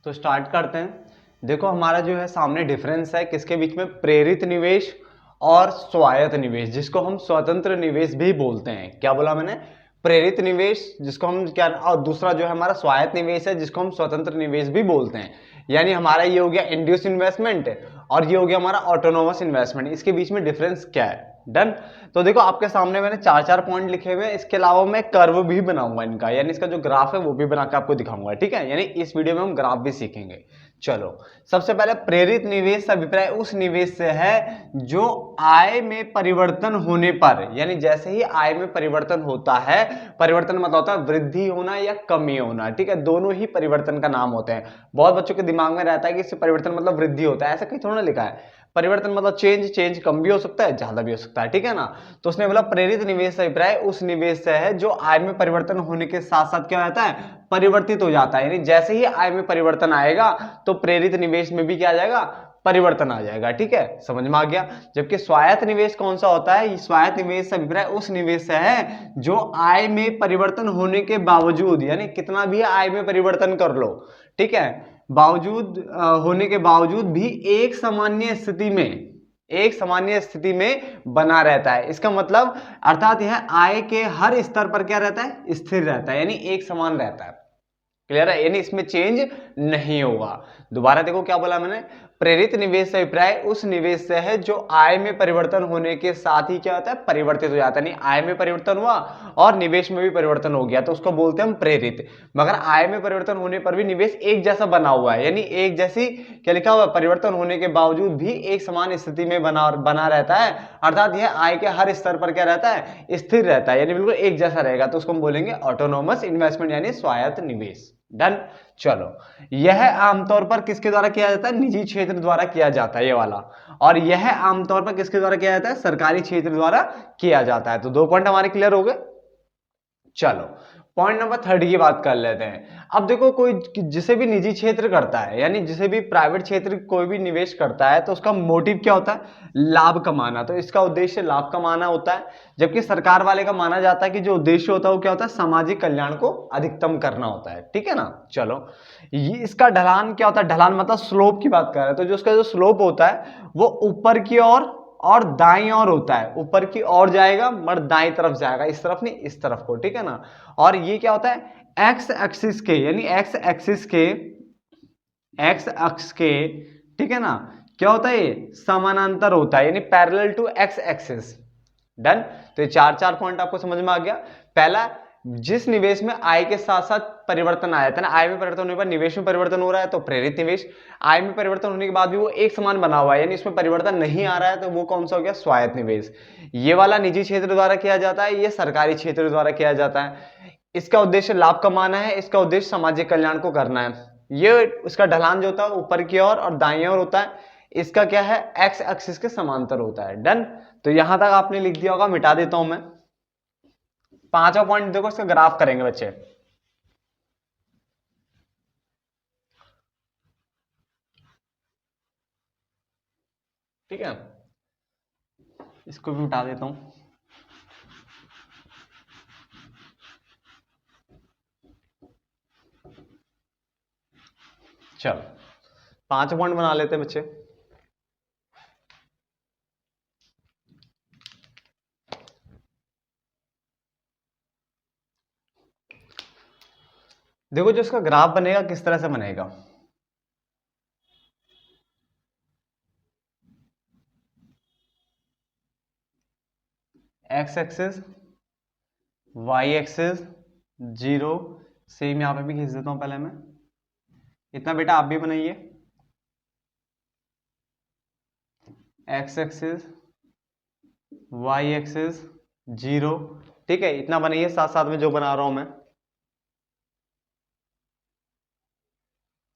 तो स्टार्ट करते हैं। देखो हमारा जो है सामने डिफरेंस है किसके बीच में, प्रेरित निवेश और स्वायत्त निवेश, जिसको हम स्वतंत्र निवेश भी बोलते हैं। क्या बोला मैंने, प्रेरित निवेश जिसको हम क्या, और दूसरा जो है हमारा स्वायत्त निवेश है जिसको हम स्वतंत्र निवेश भी बोलते हैं। यानी हमारा ये हो गया इंड्यूस इन्वेस्टमेंट और ये हो गया हमारा ऑटोनोमस इन्वेस्टमेंट। इसके बीच में डिफरेंस क्या है। डन। तो देखो आपके सामने मैंने 4-4 पॉइंट लिखे हुए हैं। इसके अलावा मैं कर्व भी बनाऊंगा इनका, यानी इसका जो ग्राफ है वो भी बना के आपको दिखाऊंगा। ठीक है, यानी इस वीडियो में हम ग्राफ भी सीखेंगे। चलो सबसे पहले प्रेरित निवेश अभिप्राय उस निवेश से है जो आय में परिवर्तन होने पर, यानी जैसे ही आय में परिवर्तन होता है, परिवर्तन मतलब होता है वृद्धि होना या कमी होना। ठीक है, दोनों ही परिवर्तन का नाम होते हैं। बहुत बच्चों के दिमाग में रहता है कि इससे परिवर्तन मतलब वृद्धि होता है, ऐसा कहीं थोड़ा लिखा है। परिवर्तन मतलब चेंज कम भी हो सकता है, ज्यादा भी हो सकता है। ठीक है ना। तो उसने बोला प्रेरित निवेश अभिप्राय उस निवेश से है जो आय में परिवर्तन होने के साथ साथ क्या होता है, परिवर्तित हो जाता है। यानी जैसे ही आय में परिवर्तन आएगा तो प्रेरित निवेश में भी क्या आ जाएगा, परिवर्तन आ जाएगा। ठीक है, समझ में आ गया। जबकि स्वायत्त निवेश कौन सा होता है, स्वायत्त निवेश अभिप्राय उस निवेश से है जो आय में परिवर्तन होने के बावजूद, यानी कितना भी आय में परिवर्तन कर लो, ठीक है, बावजूद होने के बावजूद भी एक सामान्य स्थिति में बना रहता है। इसका मतलब अर्थात यह आय के हर स्तर पर क्या रहता है, स्थिर रहता है, यानी एक समान रहता है। क्लियर है, यानी इसमें चेंज नहीं होगा। दोबारा देखो क्या बोला मैंने, प्रेरित निवेश अभिप्राय उस निवेश से है जो आय में परिवर्तन होने के साथ ही क्या होता है, परिवर्तित हो जाता है। यानी आय में परिवर्तन हुआ और निवेश में भी परिवर्तन हो गया तो उसको बोलते हैं हम प्रेरित। मगर आय में परिवर्तन होने पर भी निवेश एक जैसा बना हुआ है, यानी एक जैसी क्या लिखा हुआ है, परिवर्तन होने के बावजूद भी एक समान स्थिति में बना रहता है। अर्थात यह आय के हर स्तर पर क्या रहता है, स्थिर रहता है, यानी बिल्कुल एक जैसा रहेगा। तो उसको हम बोलेंगे ऑटोनोमस इन्वेस्टमेंट यानी स्वायत्त निवेश। डन। चलो यह आमतौर पर किसके द्वारा किया जाता है, निजी क्षेत्र द्वारा किया जाता है ये वाला, और यह आमतौर पर किसके द्वारा किया जाता है, सरकारी क्षेत्र द्वारा किया जाता है। तो 2 पॉइंट हमारे क्लियर हो गए। चलो पॉइंट नंबर 3 की बात कर लेते हैं। अब देखो कोई जिसे भी निजी क्षेत्र करता है, यानी जिसे भी प्राइवेट क्षेत्र कोई भी निवेश करता है तो उसका मोटिव क्या होता है, लाभ कमाना। तो इसका उद्देश्य लाभ कमाना होता है। जबकि सरकार वाले का माना जाता है कि जो उद्देश्य होता है वो क्या होता है, सामाजिक कल्याण को अधिकतम करना होता है। ठीक है ना। चलो ये इसका ढलान क्या होता है, ढलान मतलब स्लोप की बात कर रहे हैं। तो जो उसका जो स्लोप होता है वो ऊपर की ओर और दाईं ओर होता है, ऊपर की ओर जाएगा मगर दाईं तरफ जाएगा, इस तरफ नहीं इस तरफ को। ठीक है ना। और ये क्या होता है, एक्स एक्सिस के, यानी एक्स अक्ष के, ठीक है ना, क्या होता है, ये समानांतर होता है, यानी parallel to X axis. Done. तो ये 4 पॉइंट आपको समझ में आ गया। पहला, जिस निवेश में आय के साथ साथ परिवर्तन आया था ना, आय में परिवर्तन होने पर निवेश में परिवर्तन हो रहा है तो प्रेरित निवेश। आय में परिवर्तन होने के बाद भी वो एक समान बना हुआ है, यानी इसमें परिवर्तन नहीं आ रहा है तो वो कौन सा हो गया, स्वायत्त निवेश। ये वाला निजी क्षेत्र द्वारा किया जाता है, ये सरकारी क्षेत्र द्वारा किया जाता है। इसका उद्देश्य लाभ कमाना है, इसका उद्देश्य सामाजिक कल्याण को करना है। ये उसका ढलान जो होता है ऊपर की ओर और दाईं ओर होता है। इसका क्या है, एक्स एक्सिस के समांतर होता है। डन। तो यहां तक आपने लिख दिया होगा, मिटा देता हूं मैं। 5वां पॉइंट देखो, इसका ग्राफ करेंगे बच्चे। ठीक है, इसको भी मिटा देता हूं। चलो 5 पॉइंट बना लेते हैं बच्चे। देखो जो इसका ग्राफ बनेगा किस तरह से बनेगा, X axis, Y axis, 0, same यहां पे भी खींच देता हूं पहले मैं। इतना बेटा आप भी बनाइए, एक्स एक्सिस, वाई एक्सिस, 0। ठीक है, इतना बनाइए साथ साथ में जो बना रहा हूं मैं,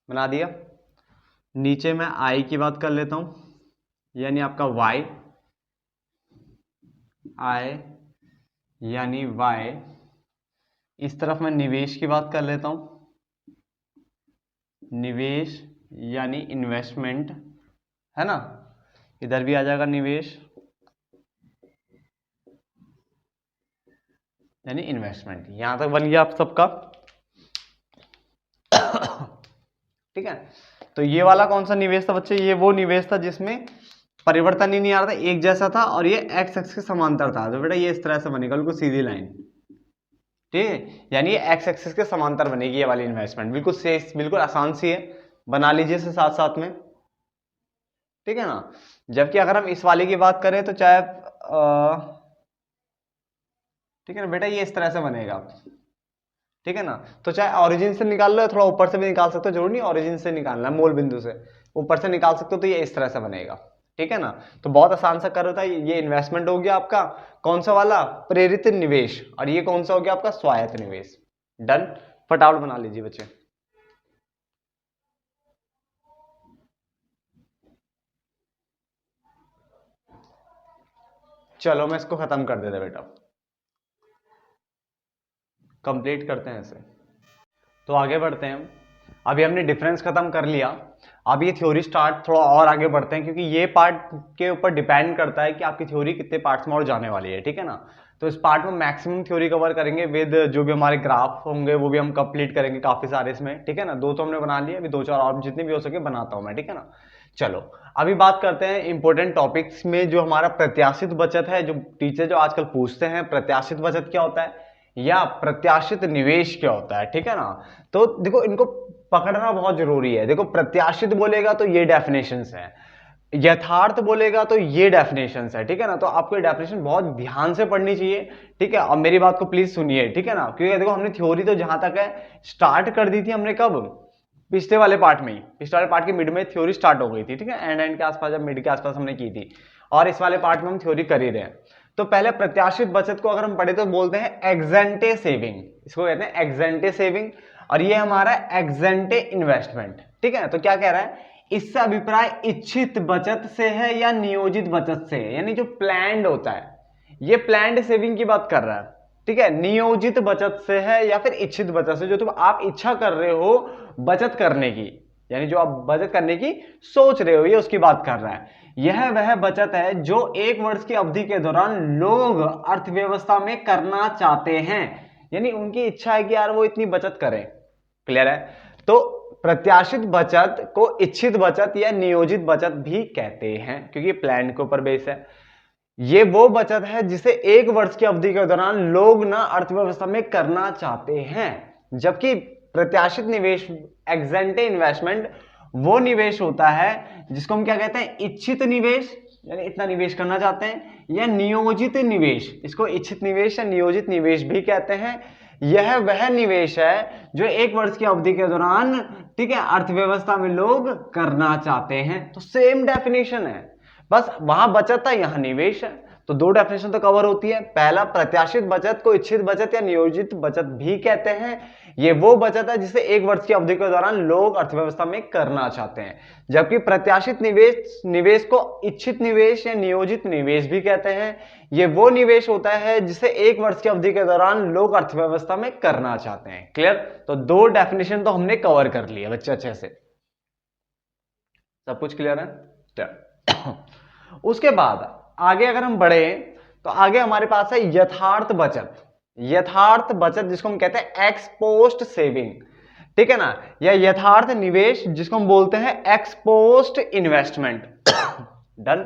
बना दिया। नीचे मैं आई की बात कर लेता हूं, यानी आपका वाई, आई यानी वाई। इस तरफ मैं निवेश की बात कर लेता हूं, निवेश यानी इन्वेस्टमेंट, है ना। इधर भी आ जाएगा निवेश यानी इन्वेस्टमेंट। यहां तक बन गया आप सबका। ठीक है। तो ये वाला कौन सा निवेश था बच्चे, ये वो निवेश था जिसमें परिवर्तन ही नहीं आ रहा था, एक जैसा था और ये एक्स एक्सिस के समांतर था। तो बेटा ये इस तरह से बनेगा, बिल्कुल सीधी लाइन, ठीक है, यानी ये एक्स एक्सिस के समांतर बनेगी ये वाली इन्वेस्टमेंट। बिल्कुल से बिल्कुल आसान सी है, बना लीजिए इसे साथ साथ में, ठीक है ना। जबकि अगर हम इस वाले की बात करें तो चाहे ठीक है ना बेटा, ये इस तरह से बनेगा, ठीक है ना। तो चाहे ओरिजिन से निकाल लो या थोड़ा ऊपर से भी निकाल सकते हो, जरूर नहीं ओरिजिन से निकालना है, मूल बिंदु से ऊपर से निकाल सकते हो, तो ये इस तरह से बनेगा, ठीक है ना। तो बहुत आसान सा कर होता है। ये इन्वेस्टमेंट हो गया आपका कौन सा वाला, प्रेरित निवेश, और ये कौन सा हो गया आपका, स्वायत्त निवेश। डन, फटाफट बना लीजिए बच्चे। चलो मैं इसको खत्म कर देता बेटा, कंप्लीट करते हैं इसे। तो आगे बढ़ते हैं। अभी हमने डिफरेंस खत्म कर लिया, अब ये थ्योरी स्टार्ट थोड़ा और आगे बढ़ते हैं, क्योंकि ये पार्ट के ऊपर डिपेंड करता है कि आपकी थ्योरी कितने पार्ट्स में और जाने वाली है, ठीक है ना। तो इस पार्ट में मैक्सिमम थ्योरी कवर करेंगे विद जो भी हमारे ग्राफ होंगे वो भी हम कंप्लीट करेंगे काफी सारे इसमें, ठीक है ना। दो तो हमने बना लिए, अभी दो चार और जितने भी हो सके बनाता हूं मैं, ठीक है ना। चलो अभी बात करते हैं इंपॉर्टेंट टॉपिक्स में, जो हमारा प्रत्याशित बचत है। जो टीचर जो आजकल पूछते हैं प्रत्याशित बचत क्या होता है या प्रत्याशित निवेश क्या होता है, ठीक है ना। तो देखो इनको पकड़ना बहुत जरूरी है। देखो प्रत्याशित बोलेगा तो ये डेफिनेशंस है, यथार्थ बोलेगा तो ये डेफिनेशंस है, ठीक है ना। तो आपको ये डेफिनेशन बहुत ध्यान से पढ़नी चाहिए, ठीक है। और मेरी बात को प्लीज सुनिए, ठीक है ना, क्योंकि देखो हमने थ्योरी तो जहां तक है स्टार्ट कर दी थी हमने, कब, पिछले वाले पार्ट में ही, पिछले वाले पार्ट के मिड में थ्योरी स्टार्ट हो गई थी, ठीक है, एंड के आसपास, जब मिड के आसपास हमने की थी, और इस वाले पार्ट में हम थ्योरी कर ही रहे हैं। तो पहले प्रत्याशित बचत को अगर हम पढ़े तो बोलते हैं एक्सेंटे सेविंग, इसको कहते हैं एक्सेंटे सेविंग, और ये हमारा एक्सेंटे इन्वेस्टमेंट, ठीक है। तो क्या कह रहा है, इससे अभिप्राय इच्छित बचत से है या नियोजित बचत से है, यानी जो प्लान्ड होता है, ये प्लान्ड सेविंग की बात कर रहा है, ठीक है। नियोजित बचत से है या फिर इच्छित बचत से, जो तुम आप इच्छा कर रहे हो बचत करने की, यानी जो आप बचत करने की सोच रहे हो, ये उसकी बात कर रहा है। यह वह बचत है जो एक वर्ष की अवधि के दौरान लोग अर्थव्यवस्था में करना चाहते हैं, यानी उनकी इच्छा है कि यार वो इतनी बचत करें। क्लियर है। तो प्रत्याशित बचत को इच्छित बचत या नियोजित बचत भी कहते हैं, क्योंकि प्लान के ऊपर बेस है। ये वो बचत है जिसे एक वर्ष की अवधि के दौरान लोग ना अर्थव्यवस्था में करना चाहते हैं, जबकि प्रत्याशित निवेश एक्सेंटे इन्वेस्टमेंट वो निवेश होता है जिसको हम क्या कहते हैं, इच्छित निवेश, यानी इतना निवेश करना चाहते हैं, या नियोजित निवेश, इसको इच्छित निवेश या नियोजित निवेश भी कहते हैं। यह वह निवेश है जो एक वर्ष की अवधि के दौरान, ठीक है, अर्थव्यवस्था में लोग करना चाहते हैं। तो सेम डेफिनेशन है, बस वहां बचत है यहां निवेश है, तो दो डेफिनेशन तो कवर होती है। पहला, प्रत्याशित बचत को इच्छित बचत या नियोजित बचत भी कहते हैं। ये वो बचत है जिसे एक वर्ष की अवधि के दौरान लोग अर्थव्यवस्था में करना चाहते हैं, जबकि प्रत्याशित निवेश को इच्छित निवेश या नियोजित निवेश भी कहते हैं। ये वो निवेश होता है जिसे एक वर्ष की अवधि के दौरान लोग अर्थव्यवस्था में करना चाहते हैं। क्लियर। तो दो डेफिनेशन तो हमने कवर कर लिया बच्चे अच्छे से, सब कुछ क्लियर है। उसके बाद आगे अगर हम बढ़े तो आगे हमारे पास है यथार्थ बचत। यथार्थ बचत जिसको हम कहते हैं एक्स पोस्ट सेविंग, ठीक है ना, या यथार्थ निवेश जिसको हम बोलते हैं एक्स पोस्ट इन्वेस्टमेंट। डन।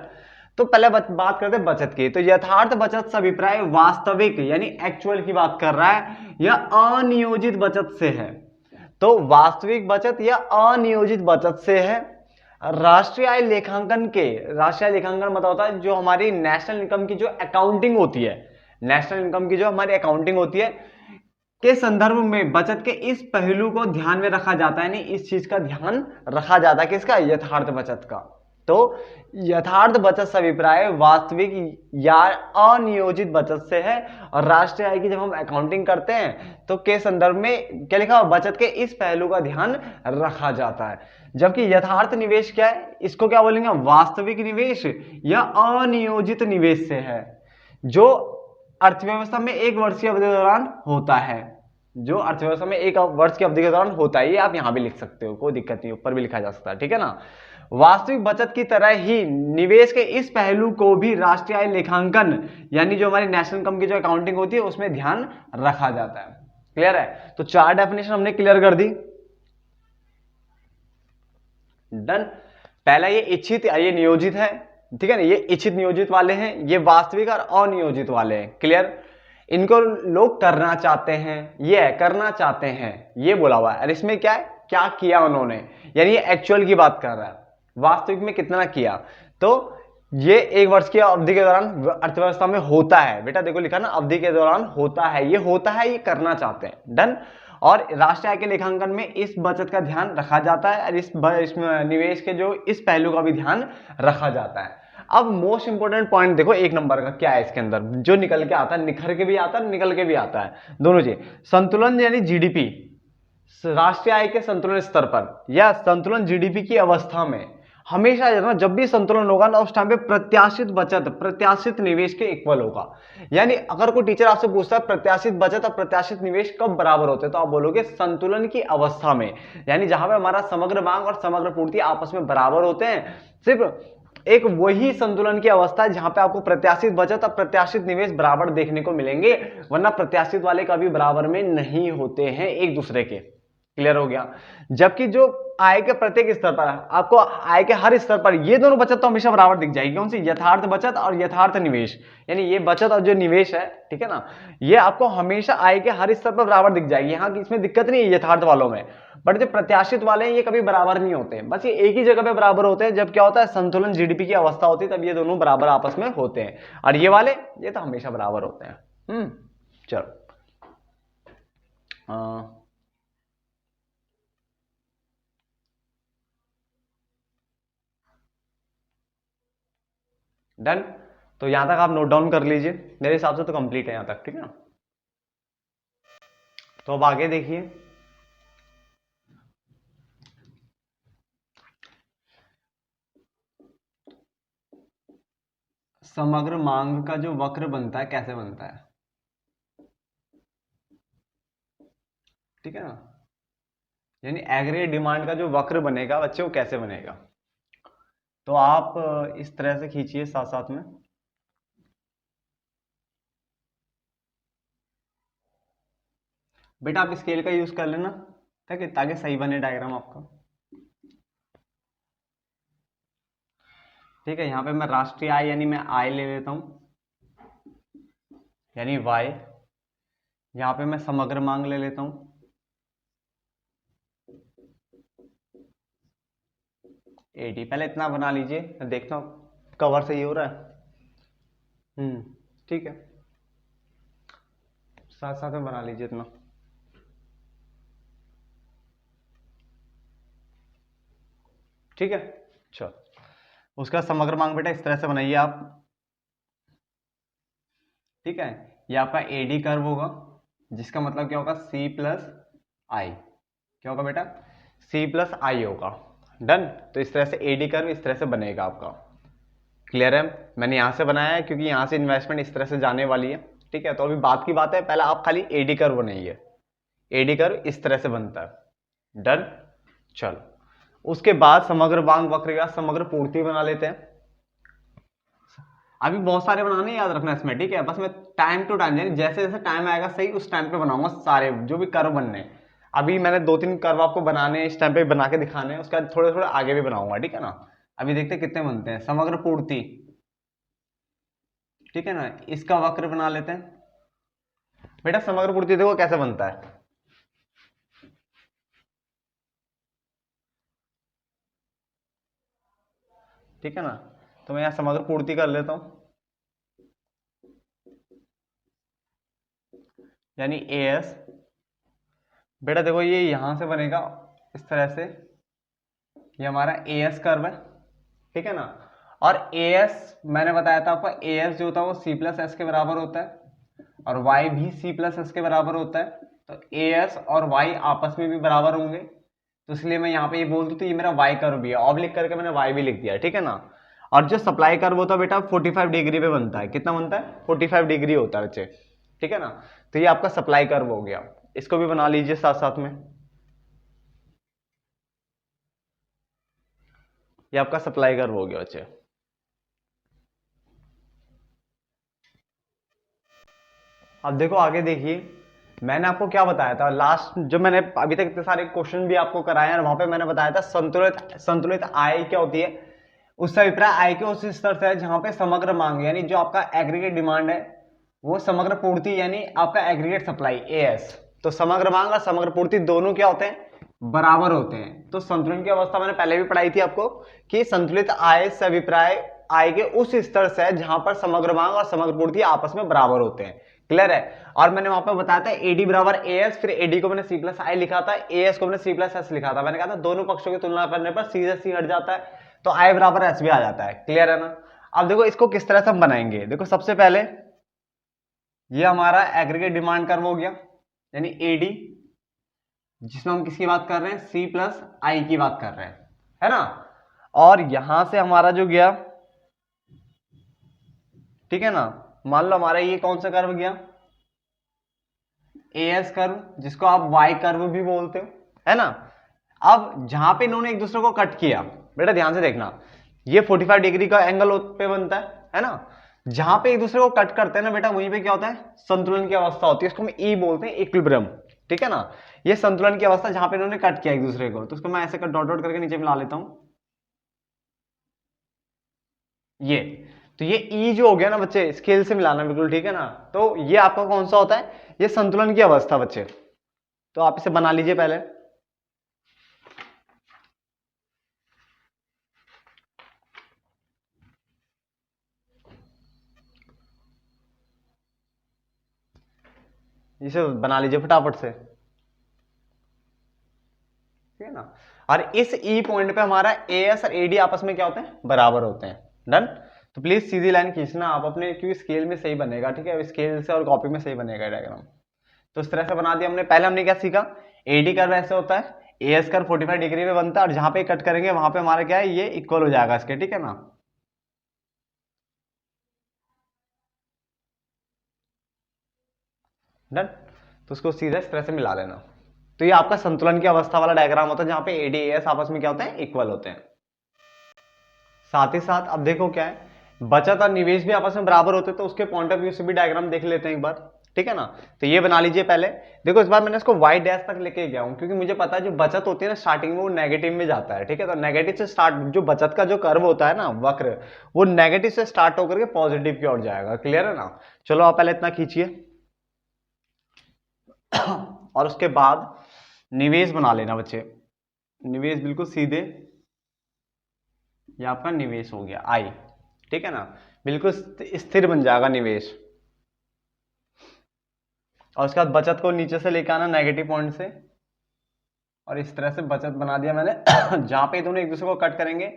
तो पहले बात करते हैं बचत की। तो यथार्थ बचत से अभिप्राय वास्तविक यानी एक्चुअल की बात कर रहा है या अनियोजित बचत से है। तो वास्तविक बचत या अनियोजित बचत से है। राष्ट्रीय आय लेखांकन मतलब होता है जो हमारी नेशनल इनकम की जो अकाउंटिंग होती है, नेशनल इनकम की जो हमारी अकाउंटिंग होती है के संदर्भ में बचत के इस पहलू को ध्यान में रखा जाता है, नहीं इस चीज का ध्यान रखा जाता है, किसका, यथार्थ बचत का। तो यथार्थ बचत से अभिप्राय वास्तविक या अनियोजित बचत से है। और राष्ट्रीय आय की जब हम अकाउंटिंग करते हैं तो के संदर्भ में क्या लिखा, बचत के इस पहलू का ध्यान रखा जाता है। जबकि यथार्थ निवेश क्या है, इसको क्या बोलेंगे, वास्तविक निवेश या अनियोजित निवेश से है, जो अर्थव्यवस्था में एक वर्ष की अवधि के दौरान होता है, जो अर्थव्यवस्था में एक वर्ष की अवधि के दौरान होता है। ये आप यहां भी लिख सकते हो, कोई दिक्कत नहीं, ऊपर भी लिखा जा सकता है, ठीक है ना। वास्तविक बचत की तरह ही निवेश के इस पहलू को भी राष्ट्रीय आय लेखांकन यानी जो हमारी नेशनल इनकम की जो अकाउंटिंग होती है उसमें ध्यान रखा जाता है। क्लियर है। तो चार डेफिनेशन हमने क्लियर कर दी। डन। पहला ये इच्छित, ये नियोजित है, ठीक है ना, ये इच्छित नियोजित वाले हैं, ये वास्तविक और अनियोजित वाले हैं। क्लियर? इनको लोग करना चाहते हैं, ये है करना चाहते हैं, ये बोला हुआ है। और इसमें क्या है, क्या किया उन्होंने, यानी ये एक्चुअल की बात कर रहा है, वास्तविक में कितना किया। तो ये 1 वर्ष की अवधि के दौरान अर्थव्यवस्था में होता है। बेटा देखो लिखा ना, अवधि के दौरान होता है, ये होता है, ये करना चाहते हैं। डन। और राष्ट्रीय आय के लेखांकन में इस बचत का ध्यान रखा जाता है और इस निवेश के जो इस पहलू का भी ध्यान रखा जाता है। अब मोस्ट इंपोर्टेंट पॉइंट देखो 1 नंबर का क्या है इसके अंदर, जो निकल के आता है, निखर के भी आता है, निकल के भी आता है, दोनों चीज। संतुलन यानी जीडीपी, राष्ट्रीय आय के संतुलन स्तर पर या संतुलन जीडीपी की अवस्था में हमेशा जब भी संतुलन होगा ना, उस टाइम पे प्रत्याशित बचत प्रत्याशित निवेश के इक्वल होगा। यानी अगर कोई टीचर आपसे पूछता है प्रत्याशित बचत और प्रत्याशित निवेश कब बराबर होते हैं, तो आप बोलोगे संतुलन की अवस्था में, यानी जहां पे हमारा समग्र मांग और समग्र पूर्ति आपस में बराबर होते हैं। सिर्फ एक वही संतुलन की अवस्था है जहां पे आपको प्रत्याशित बचत और प्रत्याशित निवेश बराबर देखने को मिलेंगे, वरना प्रत्याशित वाले कभी बराबर में नहीं होते हैं एक दूसरे के। क्लियर हो गया? जबकि जो आय के प्रत्येक स्तर पर, आपको आय के हर स्तर पर ये दोनों बचत तो हमेशा बराबर दिख जाएगी। कौन सी? यथार्थ बचत और यथार्थ निवेश, यानी ये बचत और जो निवेश है, ठीक है ना, ये आपको हमेशा आय के हर स्तर पर बराबर दिख जाएगी। यहाँ इसमें दिक्कत नहीं है यथार्थ वालों में, बट जो प्रत्याशित वाले हैं ये कभी बराबर नहीं होते, बस ये एक ही जगह पे बराबर होते हैं। जब क्या होता है, संतुलन जीडीपी की अवस्था होती है, तब ये दोनों बराबर आपस में होते हैं। और ये वाले ये तो हमेशा बराबर होते हैं। चलो डन। तो यहां तक आप नोट डाउन कर लीजिए, मेरे हिसाब से तो कंप्लीट है यहां तक, ठीक है ना। तो अब आगे देखिए, समग्र मांग का जो वक्र बनता है कैसे बनता है, ठीक है ना, यानी एग्रीगेट डिमांड का जो वक्र बनेगा बच्चे वो कैसे बनेगा। तो आप इस तरह से खींचिए साथ साथ में, बेटा आप स्केल का यूज कर लेना ताकि सही बने डायग्राम आपका। ठीक है, यहां पे मैं राष्ट्रीय आय यानी मैं आय ले लेता हूं, यानी वाई। यहां पे मैं समग्र मांग ले लेता हूं, एटी। पहले इतना बना लीजिए, मैं देखता हूं कवर सही हो रहा है। ठीक है, साथ साथ में बना लीजिए इतना। ठीक है, चलो उसका समग्र मांग बेटा इस तरह से बनाइए आप। ठीक है, ये आपका एडी कर्व होगा, जिसका मतलब क्या होगा, सी प्लस आई। क्या होगा बेटा, सी प्लस आई होगा। डन। तो इस तरह से एडी कर्व इस तरह से बनेगा आपका। क्लियर है? मैंने यहां से बनाया है क्योंकि यहां से इन्वेस्टमेंट इस तरह से जाने वाली है। ठीक है, तो अभी बात की बात है, पहले आप खाली एडी कर्व बनाइए। एडी कर्व इस तरह से बनता है। डन। चलो उसके बाद समग्र मांग वक्र का समग्र पूर्ति बना लेते हैं। अभी बहुत सारे बनाने, याद रखना इसमें, ठीक है, बस मैं टाइम टू टाइम, यानी जैसे जैसे टाइम आएगा सही उस टाइम पे बनाऊंगा सारे जो भी कर्व बनने। अभी मैंने 2-3 कर्व आपको बनाने इस टाइम पे बना के दिखाने हैं, उसके बाद थोड़े थोड़े आगे भी बनाऊंगा, ठीक है ना। अभी देखते कितने बनते हैं। समग्र पूर्ति, ठीक है ना, इसका वक्र बना लेते हैं। बेटा समग्र पूर्ति देखो कैसे बनता है, ठीक है ना। तो मैं यहां समग्र पूर्ति कर लेता हूं, यानी एएस। बेटा देखो ये यहां से बनेगा इस तरह से, ये हमारा एएस कर्व है, ठीक है ना। और एएस मैंने बताया था आपको, एएस जो होता है वो सी प्लस एस के बराबर होता है और वाई भी सी प्लस एस के बराबर होता है। तो एएस और वाई आपस में भी बराबर होंगे, तो इसलिए मैं यहाँ पे ये बोल दूं तो ये मेरा वाई कर्व भी है, ऑब्लिक करके मैंने वाई भी लिख दिया, ठीक है ना। और जो सप्लाई कर्व होता है बेटा 45 डिग्री पे बनता है। कितना बनता है? 45 डिग्री होता है बच्चे, ठीक है ना। तो ये आपका सप्लाई कर्व हो गया, इसको भी बना लीजिए साथ साथ में। ये आपका सप्लाई कर्व हो गया बच्चे। अब देखो आगे देखिए, मैंने आपको क्या बताया था लास्ट, जो मैंने अभी तक इतने सारे क्वेश्चन भी आपको कराए हैं, वहां पे मैंने बताया था संतुलित आय क्या होती है। उससे अभिप्राय आय के उस स्तर से है जहां पे समग्र मांग यानी जो आपका एग्रीगेट डिमांड है वो समग्र पूर्ति यानी आपका एग्रीगेट सप्लाई एएस। तो समग्र मांग और समग्र पूर्ति दोनों क्या होते हैं, बराबर होते हैं। तो संतुलन की अवस्था मैंने पहले भी पढ़ाई थी आपको कि संतुलित आय से अभिप्राय आय के उस स्तर से है जहां पर समग्र मांग और समग्र पूर्ति आपस में बराबर होते हैं। क्लियर है। और मैंने वहां पर बताया था एडी बराबर एएस, फिर एडी को मैंने सी प्लस आई लिखा था, एएस को मैंने सी प्लस एस लिखा था। मैंने कहा था दोनों पक्षों की तुलना करने पर सी से सी हट जाता है तो आई बराबर एस भी आ जाता है। क्लियर है ना। अब देखो इसको किस तरह से हम बनाएंगे। देखो सबसे पहले ये हमारा एग्रीगेट डिमांड कर्व हो गया यानी एडी, जिसमें हम किसकी बात कर रहे हैं, सी प्लस आई की बात कर रहे हैं, है ना। और यहां से हमारा जो गया, ठीक है ना, मान लो हमारा ये कौन सा कर्व गया, एएस कर्व, जिसको आप वाई कर्व भी बोलते हो, है ना। अब जहां पे इन्होंने एक दूसरे को कट किया, बेटा ध्यान से देखना, ये 45 डिग्री का एंगल पे बनता है ना। जहां पे एक दूसरे को कट करते हैं ना बेटा, वहीं पे क्या होता है, संतुलन की अवस्था होती है, इसको हम ई बोलते हैं, इक्विलिब्रियम। ठीक है ना। ये संतुलन की अवस्था जहां पे इन्होंने कट किया एक दूसरे को, तो उसको मैं ऐसे डॉट डॉट करके नीचे मिला लेता हूं ये। तो ये ई जो हो गया ना बच्चे, स्केल से मिलाना बिल्कुल, ठीक है ना। तो ये आपका कौन सा होता है, ये संतुलन की अवस्था बच्चे। तो आप इसे बना लीजिए पहले। इसे बना लीजिए फटाफट से, ठीक है ना। और इस ई पॉइंट पे हमारा एएस और एडी आपस में क्या होते हैं, बराबर होते हैं। डन। तो प्लीज सीधी लाइन खींचना आप अपने, क्योंकि स्केल में सही बनेगा, ठीक है, स्केल से और कॉपी में सही बनेगा डायग्राम। तो इस तरह से बना दिया हमने। पहले हमने क्या सीखा, एडी कर्व ऐसे होता है, एएस कर्व 45 डिग्री में बनता है, और जहां पे कट करेंगे वहां पे हमारा क्या है, ये इक्वल हो जाएगा इसके, ठीक है ना। डन। तो उसको सीधा इस तरह से मिला लेना। तो ये आपका संतुलन की अवस्था वाला डायग्राम होता है जहां पे एडी एएस आपस में क्या होते हैं, इक्वल होते हैं। साथ ही साथ अब देखो क्या है, बचत और निवेश भी आपस में बराबर होते हैं, तो उसके पॉइंट ऑफ व्यू से भी डायग्राम देख लेते हैं एक बार, ठीक है ना। तो ये बना लीजिए पहले। देखो इस बार मैंने इसको वाई डैश तक लेके गया हूं, क्योंकि मुझे पता है जो बचत होती है ना स्टार्टिंग में वो नेगेटिव में जाता है, ठीक है। तो नेगेटिव से स्टार्ट, जो बचत का जो कर्व होता है ना वक्र, वो नेगेटिव से स्टार्ट होकर के पॉजिटिव की ओर जाएगा। क्लियर है ना। चलो आप पहले इतना खींचिए और उसके बाद निवेश बना लेना बच्चे। निवेश बिल्कुल सीधे, ये आपका निवेश हो गया आई, ठीक है ना, बिल्कुल स्थिर बन जाएगा निवेश। और उसके बाद बचत को नीचे से लेकर आना नेगेटिव पॉइंट से, और इस तरह से बचत बना दिया मैंने। जहां पे दोनों एक दूसरे को कट करेंगे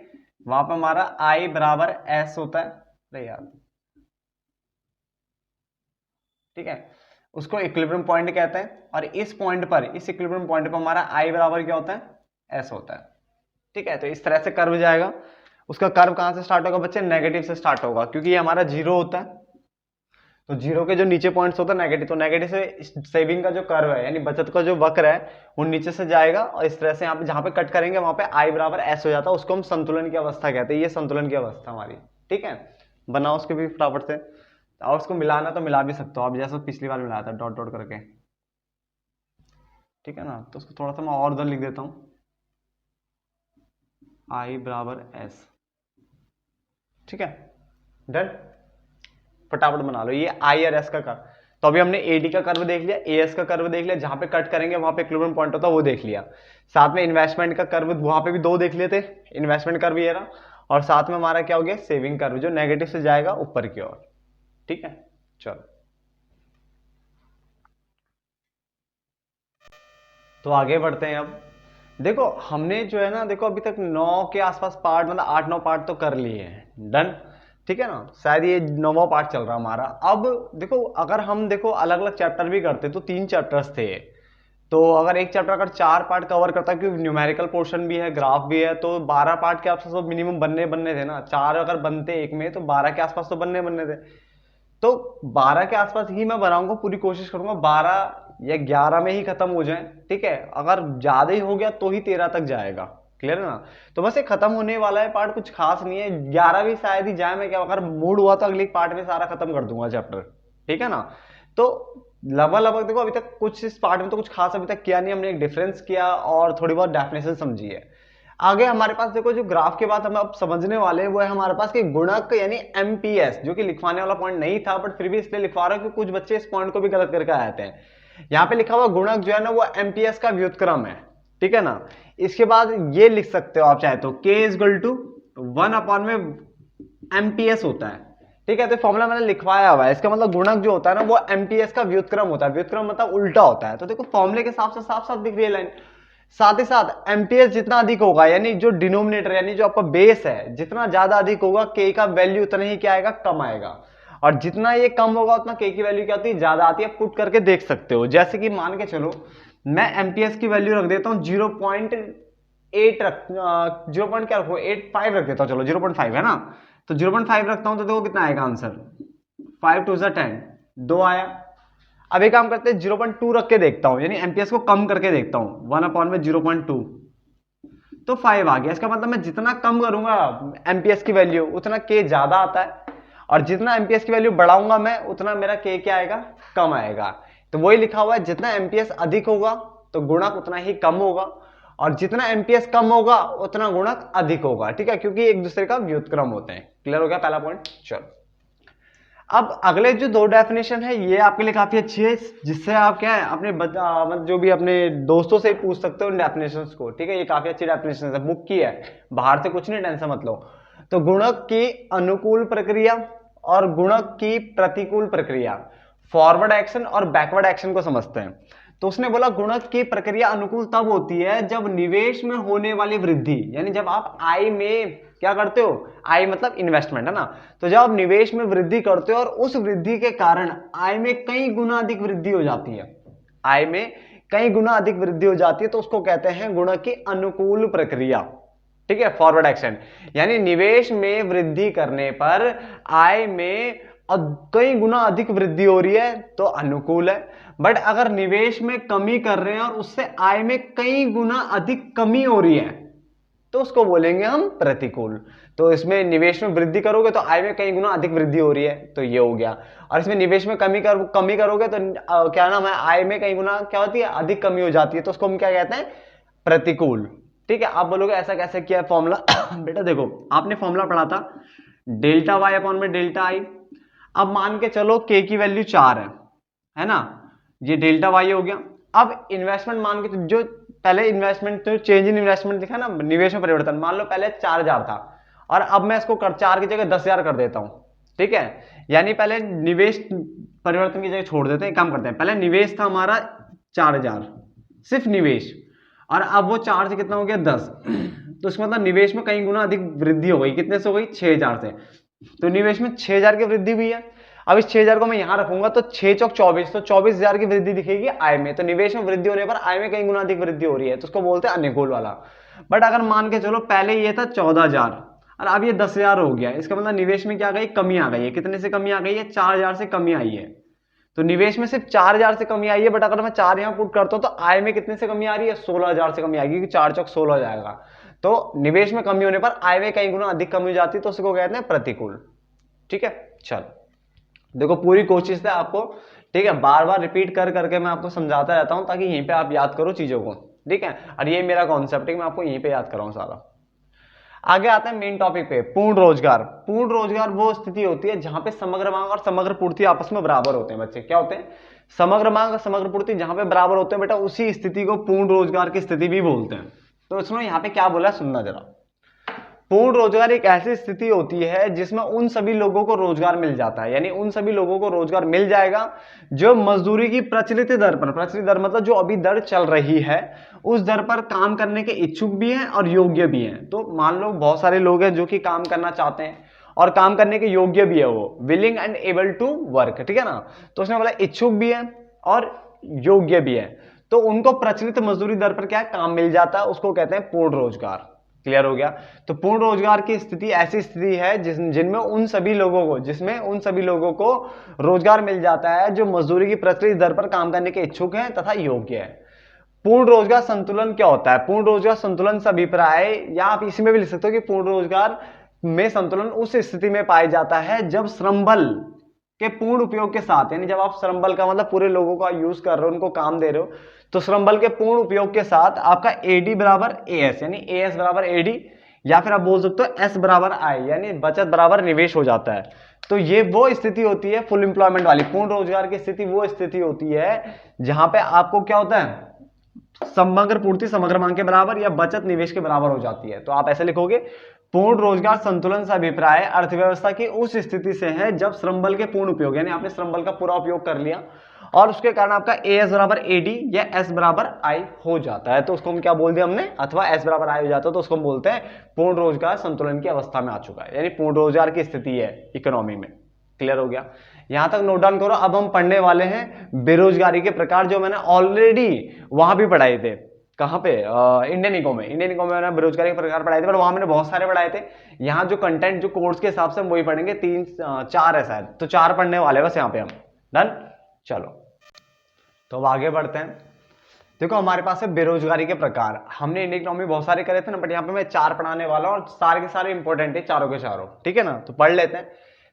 वहां पे हमारा आई बराबर एस होता है, अरे यार, ठीक है। उसको इक्विलिब्रियम पॉइंट कहते हैं, और इस पॉइंट पर, इस इक्विलिब्रियम पॉइंट पर हमारा आई बराबर क्या होता है, एस होता है, ठीक है। तो इस तरह से कर्व जाएगा। उसका कर्व कहां से स्टार्ट होगा बच्चे, नेगेटिव से स्टार्ट होगा, क्योंकि ये हमारा जीरो होता है। तो जीरो के जो नीचे पॉइंट्स होता है नेगेटिव, तो नेगेटिव से सेविंग का जो कर्व है यानी बचत का जो वक्र है वो नीचे से जाएगा, और इस तरह से यहाँ पे जहां पे कट करेंगे वहां पे आई बराबर एस हो जाता है। उसको हम संतुलन की अवस्था कहते हैं। ये संतुलन की अवस्था हमारी, ठीक है। बनाओ उसके भी फटाफट से। और उसको मिलाना तो मिला भी सकते हो आप, जैसा पिछली बार मिलाया था डॉट डॉट करके, ठीक है ना। तो उसको थोड़ा सा मैं और उधर लिख देता हूँ, आई बराबर एस, ठीक है। डन। फटाफट बना लो ये आई और एस का कर्व। तो अभी हमने एडी का कर्व देख लिया, एएस का कर्व देख लिया, जहां पे कट करेंगे वहां पे इक्विलिब्रियम पॉइंट होता है वो देख लिया। साथ में इन्वेस्टमेंट का कर्व वहां पे भी दो देख लिए थे, इन्वेस्टमेंट कर्व ये रहा, और साथ में हमारा क्या हो गया, सेविंग कर्व, जो नेगेटिव से जाएगा ऊपर की ओर, ठीक है। चलो तो आगे बढ़ते हैं। अब देखो हमने जो है ना, देखो अभी तक 9 के आसपास पार्ट, मतलब 8-9 पार्ट तो कर लिए हैं। डन, ठीक है ना। शायद ये 9वां पार्ट चल रहा हमारा। अब देखो अगर हम देखो अलग अलग चैप्टर भी करते तो 3 चैप्टर्स थे। तो अगर एक चैप्टर अगर 4 पार्ट कवर करता, क्योंकि न्यूमेरिकल पोर्शन भी है, ग्राफ भी है, तो 12 पार्ट के आसपास तो मिनिमम बनने थे ना। 4 अगर बनते एक में तो 12 के आसपास तो बनने थे। तो 12 के आसपास ही मैं बनाऊंगा, पूरी कोशिश करूंगा 12 या 11 में ही खत्म हो जाए, ठीक है। अगर ज्यादा ही हो गया तो ही 13 तक जाएगा। क्लियर है ना। तो बस ये खत्म होने वाला है पार्ट, कुछ खास नहीं है। 11 भी शायद ही जाए, मैं क्या अगर मूड हुआ तो अगले पार्ट में सारा खत्म कर दूंगा चैप्टर, ठीक है ना। तो लगभग देखो अभी तक कुछ इस पार्ट में तो कुछ खास अभी तक किया नहीं, हमने एक डिफरेंस किया और थोड़ी बहुत डेफिनेशन समझी है। आगे हमारे पास देखो जो ग्राफ के बाद हम अब समझने वाले हैं वो है हमारे पास कि गुणक यानी एमपीएस, जो कि लिखवाने वाला पॉइंट नहीं था बट फिर भी इसलिए लिखवा रहा हूं कि कुछ बच्चे इस पॉइंट को भी गलत करके आ जाते हैं। यहाँ पे लिखा हुआ गुणक जो है ना वो एमपीएस का व्युत्क्रम है, ठीक है ना। इसके बाद ये लिख सकते हो आप चाहे तो k इक्वल टू 1 में एमपीएस होता है, ठीक है। तो फॉर्मूला मैंने लिखवाया हुआ है, इसका मतलब गुणक जो होता है ना वो एमपीएस का व्युत्क्रम होता है, व्युत्क्रम मतलब उल्टा होता है। तो देखो फॉर्मूले के हिसाब से साफ साफ दिख रही है लाइन। साथ ही साथ एमपीएस जितना अधिक होगा यानी जो डिनोमिनेटर यानी जो आपका बेस है जितना ज्यादा अधिक होगा के का वैल्यू उतना ही क्या आएगा, कम आएगा। और जितना ये कम होगा उतना के की वैल्यू क्या होती है, ज्यादा आती है। पुट करके देख सकते हो, जैसे कि मान के चलो मैं एमपीएस की वैल्यू रख देता हूं 0.8 रख 0. क्या रखो 85 रख देता हूं, चलो 0.5 है ना। तो 0.5 रखता हूं तो देखो कितना आएगा आंसर, 5 2 10, 2 आया। अब एक काम करते हैं 0.2 रख के देखता हूं, यानी एमपीएस को कम करके देखता हूं 1/0.2, तो 5 आ गया। इसका मतलब मैं जितना कम करूंगा एमपीएस की वैल्यू उतना के ज्यादा आता है, और जितना एमपीएस की वैल्यू बढ़ाऊंगा मैं उतना मेरा के क्या आएगा, कम आएगा। तो वही लिखा हुआ है जितना एमपीएस अधिक होगा तो गुणक उतना ही कम होगा, और जितना एमपीएस कम होगा उतना गुणक अधिक होगा, ठीक है, क्योंकि एक दूसरे का व्युत्क्रम होते हैं। क्लियर हो गया पहला पॉइंट। चलो अब अगले जो दो डेफिनेशन है ये आपके लिए काफी अच्छी है, जिससे आप क्या है अपने मतलब जो भी अपने दोस्तों से पूछ सकते हो इन डेफिनेशंस को, ठीक है। ये काफी अच्छी डेफिनेशन है, बुक की है, बाहर से कुछ नहीं, टेंशन मत लो। तो गुणक की अनुकूल प्रक्रिया और गुणक की प्रतिकूल प्रक्रिया, फॉरवर्ड एक्शन और बैकवर्ड एक्शन को समझते हैं। तो उसने बोला गुणक की प्रक्रिया अनुकूल तब होती है जब निवेश में होने वाली वृद्धि, यानी जब आप आय में क्या करते हो, आय मतलब इन्वेस्टमेंट है ना, तो जब आप निवेश में वृद्धि करते हो और उस वृद्धि के कारण आय में कई गुना अधिक वृद्धि हो जाती है, आय में कई गुना अधिक वृद्धि हो जाती है, तो उसको कहते हैं गुणक की अनुकूल प्रक्रिया, ठीक है, फॉरवर्ड एक्शन। यानी निवेश में वृद्धि करने पर आय में कई गुना अधिक वृद्धि हो रही है तो अनुकूल है, बट अगर निवेश में कमी कर रहे हैं और उससे आय में कई गुना अधिक कमी हो रही है तो उसको बोलेंगे हम प्रतिकूल। तो इसमें निवेश में वृद्धि करोगे तो आय में कई गुना अधिक वृद्धि हो रही है, तो ये हो गया। और इसमें निवेश में कमी करोगे तो क्या नाम है, आय में कई गुना क्या होती है, अधिक कमी हो जाती है, तो उसको हम क्या कहते हैं, प्रतिकूल, ठीक है। आप बोलोगे ऐसा कैसे किया है फॉर्मूला बेटा देखो आपने फॉर्मूला पढ़ा था डेल्टा वाई अपॉन में डेल्टा आई। अब मान के चलो के की वैल्यू 4 है ना, ये डेल्टा वाई हो गया। अब इन्वेस्टमेंट मान के जो पहले इन्वेस्टमेंट तो चेंज इन इन्वेस्टमेंट दिखा ना, निवेश में परिवर्तन, मान लो पहले 4000 था और अब मैं इसको 4 की जगह 10,000 कर देता हूं, ठीक है। यानी पहले निवेश परिवर्तन की जगह छोड़ देते हैं, काम करते हैं। पहले निवेश था हमारा 4000 सिर्फ निवेश, और अब वो 4 से कितना हो गया 10 तो इसका मतलब निवेश में कई गुना अधिक वृद्धि हो गई, कितने से हो गई 6000 से। तो निवेश में 6000 की वृद्धि हुई है। अब इस 6000 को मैं यहां रखूंगा तो 6 चौक 24, तो 24,000 की वृद्धि दिखेगी आय में। तो निवेश में वृद्धि होने पर आय में कई गुना अधिक वृद्धि हो रही है, तो उसको बोलते हैं अनुकूल वाला। बट अगर मान के चलो पहले ये था 14,000 और अब ये 10,000 हो गया, इसका मतलब निवेश में क्या आ गई, कमी आ गई है। कितने से कमी आ गई है, 4,000 से कमी आई है। तो निवेश में सिर्फ 4,000 से कमी आई है, बट अगर मैं 4 यहां पुट करता हूं तो आय में कितने से कमी आ रही है, 16,000 से कमी आएगी, क्योंकि 4 चौक 16 हो जाएगा। तो निवेश में कमी होने पर आय में कई गुना अधिक कमी हो जाती है, तो उसको कहते हैं प्रतिकूल, ठीक है। चलो देखो पूरी कोशिश है आपको, ठीक है, बार बार रिपीट कर करके मैं आपको समझाता रहता हूं ताकि यहीं पे आप याद करो चीजों को, ठीक है। और ये मेरा कॉन्सेप्ट है, मैं आपको यहीं पे याद कर रहा हूं सारा। आगे आते हैं मेन टॉपिक पे, पूर्ण रोजगार। पूर्ण रोजगार वो स्थिति होती है जहां पे समग्र मांग और समग्र पूर्ति आपस में बराबर होते हैं। बच्चे क्या होते हैं, समग्र मांग और समग्र पूर्ति जहां पे बराबर होते हैं बेटा, उसी स्थिति को पूर्ण रोजगार की स्थिति भी बोलते हैं। तो सुनो यहाँ पे क्या बोला, सुनना जरा। पूर्ण रोजगार एक ऐसी स्थिति होती है जिसमें उन सभी लोगों को रोजगार मिल जाता है, यानी उन सभी लोगों को रोजगार मिल जाएगा जो मजदूरी की प्रचलित दर पर, प्रचलित दर मतलब जो अभी दर चल रही है उस दर पर काम करने के इच्छुक भी हैं और योग्य भी हैं। तो मान लो बहुत सारे लोग हैं जो कि काम करना चाहते हैं और काम करने के योग्य भी है, वो willing and able to work, ठीक है ना। तो उसने बोला इच्छुक भी है और योग्य भी है, तो उनको प्रचलित मजदूरी दर पर क्या है, काम मिल जाता है, उसको कहते हैं पूर्ण रोजगार। क्लियर हो गया। तो पूर्ण रोजगार की स्थिति ऐसी स्थिति है जिनमें उन सभी लोगों को, जिसमें उन सभी लोगों को रोजगार मिल जाता है जो मजदूरी की प्रचलित दर पर काम करने के इच्छुक हैं तथा योग्य है। पूर्ण रोजगार संतुलन क्या होता है, पूर्ण रोजगार संतुलन से अभिप्राय, या आप इसी में भी लिख सकते हो कि पूर्ण रोजगार में संतुलन उस स्थिति में पाया जाता है जब श्रम बल के पूर्ण उपयोग के साथ, यानी जब आप श्रम बल का मतलब पूरे लोगों का यूज कर रहे हो, उनको काम दे रहे हो, तो श्रम बल के पूर्ण उपयोग के साथ आपका एडी बराबर एएस, यानी एएस बराबर एडी, या फिर आप बोल सकते हो एस बराबर आई, यानी बचत बराबर निवेश हो जाता है। तो ये वो स्थिति होती है फुल एम्प्लॉयमेंट वाली, पूर्ण रोजगार की स्थिति वो स्थिति होती है जहां पे आपको क्या होता है, समग्र पूर्ति समग्र मांग के बराबर या बचत निवेश के बराबर हो जाती है। तो आप ऐसे लिखोगे, पूर्ण रोजगार संतुलन से अभिप्राय अर्थव्यवस्था की उस स्थिति से है जब श्रम बल के पूर्ण उपयोग, यानी आपने श्रम बल का पूरा उपयोग कर लिया और उसके कारण आपका एस बराबर एडी या एस बराबर आई हो जाता है, तो उसको हम क्या बोल दिया हमने, अथवा एस बराबर आई हो जाता है तो उसको हम बोलते हैं पूर्ण रोजगार संतुलन की अवस्था में आ चुका है, यानी पूर्ण रोजगार की स्थिति है इकोनॉमी में। क्लियर हो गया, यहां तक नोट डाउन करो। अब हम पढ़ने वाले हैं बेरोजगारी के प्रकार, जो मैंने ऑलरेडी वहां भी पढ़ाए थे। कहां पे, इंडियन इको में, इंडियन इको में मैंने बेरोजगारी के प्रकार पढ़ाए थे, पर वहां मैंने बहुत सारे पढ़ाए थे। यहाँ जो कंटेंट जो कोर्स के हिसाब से हम वही पढ़ेंगे, 4 है शायद, तो 4 पढ़ने वाले बस यहाँ पे हम। डन, चलो तो अब आगे बढ़ते हैं। देखो हमारे पास है बेरोजगारी के प्रकार, हमने इंडियन इकोनॉमी बहुत सारे करे थे ना, बट यहाँ पे मैं 4 पढ़ाने वाला हूँ और सारे के सारे इंपॉर्टेंट है, चारों के चारों, ठीक है ना। तो पढ़ लेते हैं।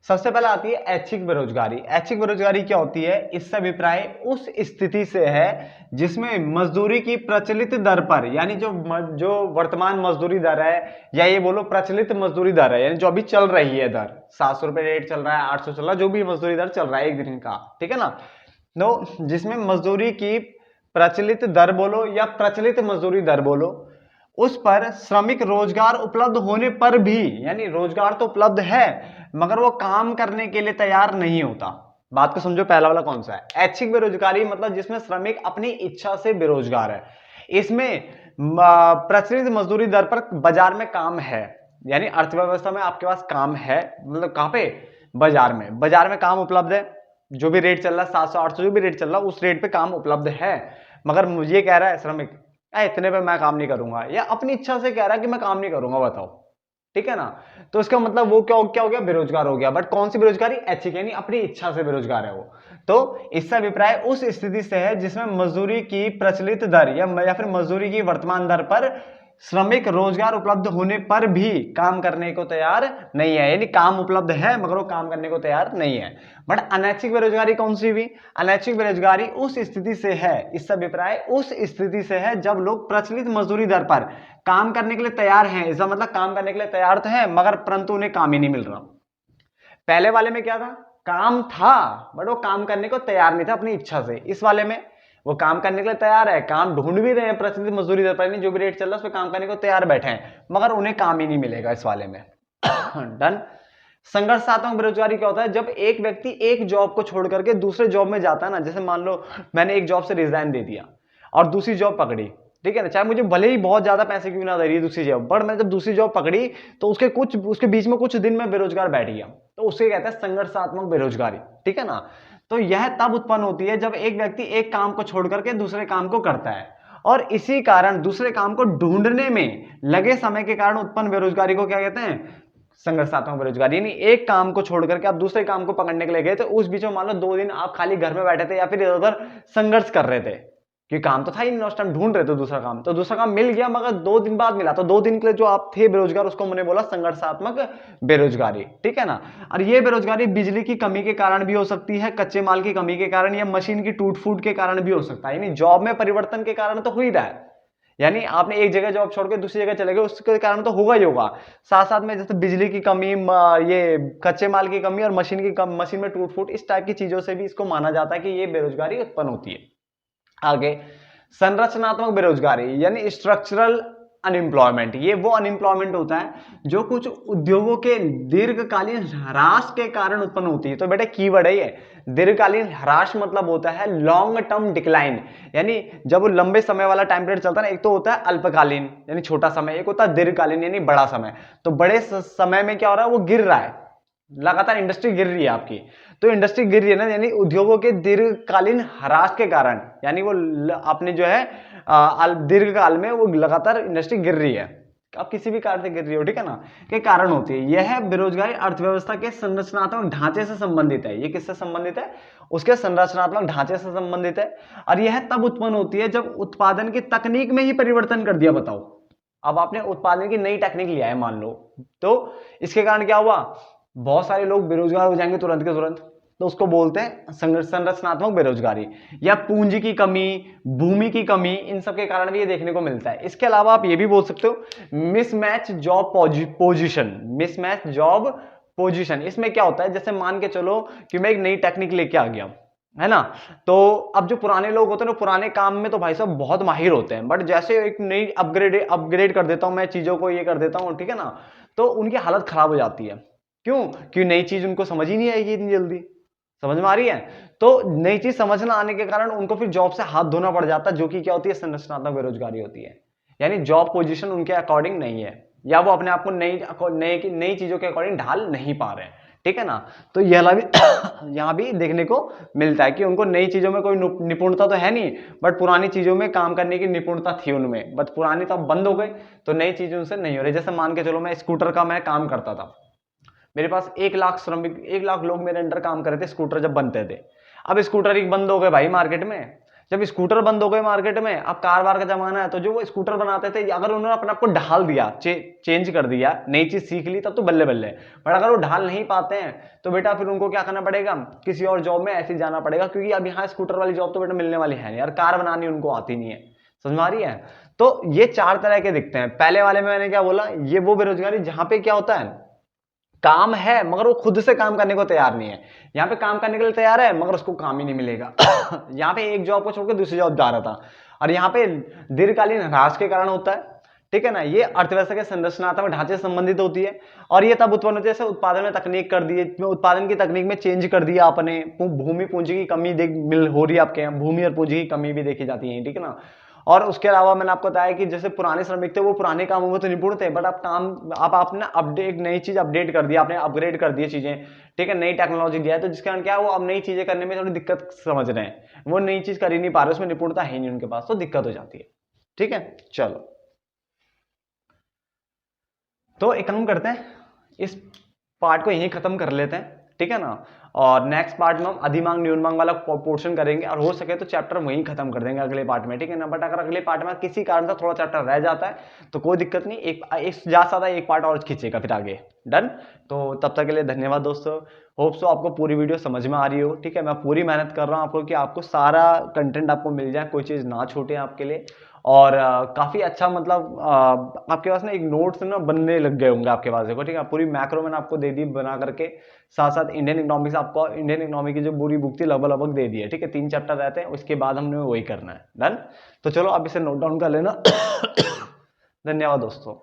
सबसे पहले आती है ऐच्छिक बेरोजगारी। ऐच्छिक बेरोजगारी क्या होती है, इससे अभिप्राय उस स्थिति से है जिसमें मजदूरी की प्रचलित दर पर, यानी जो वर्तमान मजदूरी दर है, या ये बोलो प्रचलित मजदूरी दर है, यानी जो अभी चल रही है दर, 700 रुपए रेट चल रहा है, 800 चल रहा है, जो भी मजदूरी दर चल रहा है एक दिन का, ठीक है ना। तो जिसमें मजदूरी की प्रचलित दर बोलो या प्रचलित मजदूरी दर बोलो, उस पर श्रमिक रोजगार उपलब्ध होने पर भी, यानी रोजगार तो उपलब्ध है मगर वो काम करने के लिए तैयार नहीं होता। बात को समझो, पहला वाला कौन सा है, ऐच्छिक बेरोजगारी, मतलब जिसमें श्रमिक अपनी इच्छा से बेरोजगार है। इसमें प्रचलित मजदूरी दर पर बाजार में काम है, यानी अर्थव्यवस्था में आपके पास काम है, मतलब कहां पे, बाजार में, बाजार में काम उपलब्ध है, जो भी रेट चल रहा है 700 800 जो भी रेट चल रहा है उस रेट पे काम उपलब्ध है, मगर मुझे कह रहा है श्रमिक इतने पे मैं काम नहीं करूंगा, या अपनी इच्छा से कह रहा है कि मैं काम नहीं करूंगा, बताओ, ठीक है ना। तो इसका मतलब वो क्या हो गया, बेरोजगार हो गया। बट कौन सी बेरोजगारी, ऐच्छिक, यानी अपनी इच्छा से बेरोजगार है वो। तो इसका अभिप्राय उस स्थिति से है जिसमें मजदूरी की प्रचलित दर या फिर मजदूरी की वर्तमान दर पर श्रमिक रोजगार उपलब्ध होने पर भी काम करने को तैयार नहीं है, यानी काम उपलब्ध है मगर वो काम करने को तैयार नहीं है। बट अनैच्छिक बेरोजगारी कौन सी हुई, अनैच्छिक बेरोजगारी उस स्थिति से है, इसका अभिप्राय उस स्थिति से है जब लोग प्रचलित मजदूरी दर पर काम करने के लिए तैयार हैं, इसका मतलब काम करने के लिए तैयार तो है मगर परंतु उन्हें काम ही नहीं मिल रहा। पहले वाले में क्या था, काम था बट वो काम करने को तैयार नहीं था अपनी इच्छा से। इस वाले में वो काम करने के लिए तैयार है, काम ढूंढ भी रहे हैं प्रचलित मजदूरी दर पर, जो भी रेट चल रहा है उस पर काम करने को तैयार बैठे हैं, मगर उन्हें काम ही नहीं मिलेगा इस वाले में। डन। संघर्षात्मक बेरोजगारी क्या होता है, जब एक व्यक्ति एक जॉब को छोड़ करके दूसरे जॉब में जाता है ना, जैसे मान लो मैंने एक जॉब से रिजाइन दे दिया और दूसरी जॉब पकड़ी, ठीक है ना, चाहे मुझे भले ही बहुत ज्यादा पैसे क्यों ना दे रही है दूसरी जॉब, बट मैंने जब दूसरी जॉब पकड़ी तो उसके बीच में कुछ दिन में बेरोजगार बैठ गया, तो उसे कहते हैं संघर्षात्मक बेरोजगारी, ठीक है ना। तो यह तब उत्पन्न होती है जब एक व्यक्ति एक काम को छोड़ करके दूसरे काम को करता है और इसी कारण दूसरे काम को ढूंढने में लगे समय के कारण उत्पन्न बेरोजगारी को क्या कहते हैं, संघर्षात्मक बेरोजगारी। यानी एक काम को छोड़ करके आप दूसरे काम को पकड़ने के लिए गए, तो उस बीच में मान लो 2 दिन आप खाली घर में बैठे थे या फिर इधर उधर संघर्ष कर रहे थे, क्योंकि काम तो था ही नहीं, उस टाइम ढूंढ रहे थे दूसरा काम, तो दूसरा काम मिल गया मगर 2 दिन बाद मिला, तो 2 दिन के लिए जो आप थे बेरोजगार उसको मैंने बोला संघर्षात्मक बेरोजगारी, ठीक है ना। और ये बेरोजगारी बिजली की कमी के कारण भी हो सकती है, कच्चे माल की कमी के कारण, या मशीन की टूट फूट के कारण भी हो सकता है, यानी जॉब में परिवर्तन के कारण तो हो ही रहा है, यानी आपने एक जगह जॉब छोड़ के दूसरी जगह चले गए उसके कारण तो होगा ही होगा। साथ साथ में जैसे बिजली की कमी, ये कच्चे माल की कमी और मशीन में टूट फूट, इस टाइप की चीजों से भी इसको माना जाता है कि ये बेरोजगारी उत्पन्न होती है। आगे संरचनात्मक बेरोजगारी यानी स्ट्रक्चरल अनएम्प्लॉयमेंट, ये वो अनएम्प्लॉयमेंट होता है जो कुछ उद्योगों के दीर्घकालीन ह्रास के कारण उत्पन्न होती है। तो बेटा कीवर्ड है ये, दीर्घकालीन ह्रास मतलब होता है लॉन्ग टर्म डिक्लाइन, यानी जब वो लंबे समय वाला टाइम पीरियड चलता है ना, एक तो होता है अल्पकालीन यानी छोटा समय, एक होता है दीर्घकालीन यानी बड़ा समय। तो बड़े समय में क्या हो रहा है, वो गिर रहा है, लगातार इंडस्ट्री गिर रही है आपकी, तो इंडस्ट्री गिर रही है ना, यानी उद्योगों के दीर्घकालीन ह्रास के कारण, यानी वो अपने जो है दीर्घकाल में वो लगातार इंडस्ट्री गिर रही है, अब किसी भी कारण से गिर रही हो, ठीक है ना, के कारण होती है। यह बेरोजगारी अर्थव्यवस्था के संरचनात्मक ढांचे से संबंधित है। ये किससे संबंधित है, उसके संरचनात्मक ढांचे से संबंधित है, और यह तब उत्पन्न होती है जब उत्पादन की तकनीक में ही परिवर्तन कर दिया। बताओ, अब आपने उत्पादन की नई टेक्निक लिया है मान लो, तो इसके कारण क्या हुआ, बहुत सारे लोग बेरोजगार हो जाएंगे तुरंत के तुरंत, तो उसको बोलते हैं संरचनात्मक बेरोजगारी, या पूंजी की कमी, भूमि की कमी, इन सब के कारण भी ये देखने को मिलता है। इसके अलावा आप ये भी बोल सकते हो mismatch job position, mismatch job position. इसमें क्या होता है, जैसे मान के चलो कि मैं एक नई टेक्निक लेके आ गया, है ना, तो अब जो पुराने लोग होते हैं ना, पुराने काम में तो भाई साहब बहुत माहिर होते हैं, बट जैसे एक नई अपग्रेड कर देता हूं मैं चीजों को, ये कर देता हूं, ठीक है ना, तो उनकी हालत खराब हो जाती है। क्यों? क्योंकि नई चीज उनको समझ ही नहीं आएगी इतनी जल्दी। समझ में आ रही है? तो नई चीज समझ ना आने के कारण उनको फिर जॉब से हाथ धोना पड़ जाता है, जो कि क्या होती है, संरचनात्मक बेरोजगारी होती है। यानी जॉब पोजीशन उनके अकॉर्डिंग नहीं है, या वो अपने आप को नई चीजों के अकॉर्डिंग ढाल नहीं पा रहे हैं, ठीक है ना। तो यह भी यहां भी देखने को मिलता है कि उनको नई चीजों में कोई निपुणता तो है नहीं, बट पुरानी चीजों में काम करने की निपुणता थी उनमें, बट पुरानी तो अब बंद हो गई, तो नई चीजें उनसे नहीं हो रही। जैसे मान के चलो मैं स्कूटर का मैं काम करता था, मेरे पास 1 लाख श्रमिक, 1 लाख लोग मेरे अंडर काम कर रहे थे स्कूटर जब बनते थे। अब स्कूटर एक बंद हो गए भाई मार्केट में। जब स्कूटर बंद हो गए मार्केट में, अब कार वार का जमाना है, तो जो वो स्कूटर बनाते थे, अगर उन्होंने अपने आप को ढाल दिया, चेंज कर दिया, नई चीज सीख ली, तब तो बल्ले बल्ले। बट अगर वो ढाल नहीं पाते हैं तो बेटा फिर उनको क्या करना पड़ेगा, किसी और जॉब में ऐसे जाना पड़ेगा, क्योंकि अब यहाँ स्कूटर वाली जॉब तो बेटा मिलने वाली है नहीं, और कार बनानी उनको आती नहीं है। समझ में आ रही है? तो ये 4 तरह के दिखते हैं। पहले वाले में मैंने क्या बोला, ये वो बेरोजगारी जहां पे क्या होता है, काम है मगर वो खुद से काम करने को तैयार नहीं है। यहाँ पे काम करने के लिए तैयार है मगर उसको काम ही नहीं मिलेगा। यहाँ पे एक जॉब को छोड़कर दूसरी जॉब जा रहा था, और यहाँ पे दीर्घकालीन ह्रास के कारण होता है, ठीक है ना। ये अर्थव्यवस्था के संरचनात्मक ढांचे से संबंधित होती है, और ये तब उत्पन्न होती है जैसे उत्पादन में तकनीक कर दिए, उत्पादन की तकनीक में चेंज कर दिया आपने, भूमि पूंजी की कमी हो रही है आपके यहाँ, भूमि और पूंजी की कमी भी देखी जाती है, ठीक है ना। और उसके अलावा मैंने आपको बताया कि जैसे पुराने श्रमिक थे वो पुराने कामों में तो निपुण थे, बट अब आपने अपडेट, नई चीज अपडेट कर दिया, आपने अपग्रेड कर दिए चीजें, ठीक है, नई टेक्नोलॉजी दिया है, तो जिसके कारण क्या है, वो अब नई चीजें करने में थोड़ी दिक्कत समझ रहे हैं, वो नई चीज कर ही नहीं पा रहे, उसमें निपुणता है नहीं उनके पास, तो दिक्कत हो जाती है। ठीक है, चलो तो एक काम करते हैं, इस पार्ट को यहीं खत्म कर लेते हैं, ठीक है ना। और नेक्स्ट पार्ट में हम अधिमांग न्यून मांग वाला पोर्शन करेंगे, और हो सके तो चैप्टर वहीं खत्म कर देंगे अगले पार्ट में, ठीक है ना। बट अगर अगले पार्ट में किसी कारण से थोड़ा चैप्टर रह जाता है तो कोई दिक्कत नहीं, एक ज्यादा एक पार्ट और खींचेगा फिर आगे। डन? तो तब तक के लिए धन्यवाद दोस्तों। होप सो आपको पूरी वीडियो समझ में आ रही हो, ठीक है। मैं पूरी मेहनत कर रहा हूँ आपको कि आपको सारा कंटेंट आपको मिल जाए, कोई चीज़ ना छूटे आपके लिए। और काफ़ी अच्छा, मतलब आपके पास ना एक नोट्स ना बनने लग गए होंगे आपके पास, देखो, ठीक है। पूरी मैक्रो मैंने आपको दे दी बना करके, साथ साथ इंडियन इकोनॉमिक्स, आपको इंडियन इकोनॉमी की जो पूरी बुक थी लगभग लगभग दे दी है, ठीक है। 3 चैप्टर रहते हैं, उसके बाद हमने वही करना है। डन? तो चलो अब इसे नोट डाउन कर लेना। धन्यवाद दोस्तों।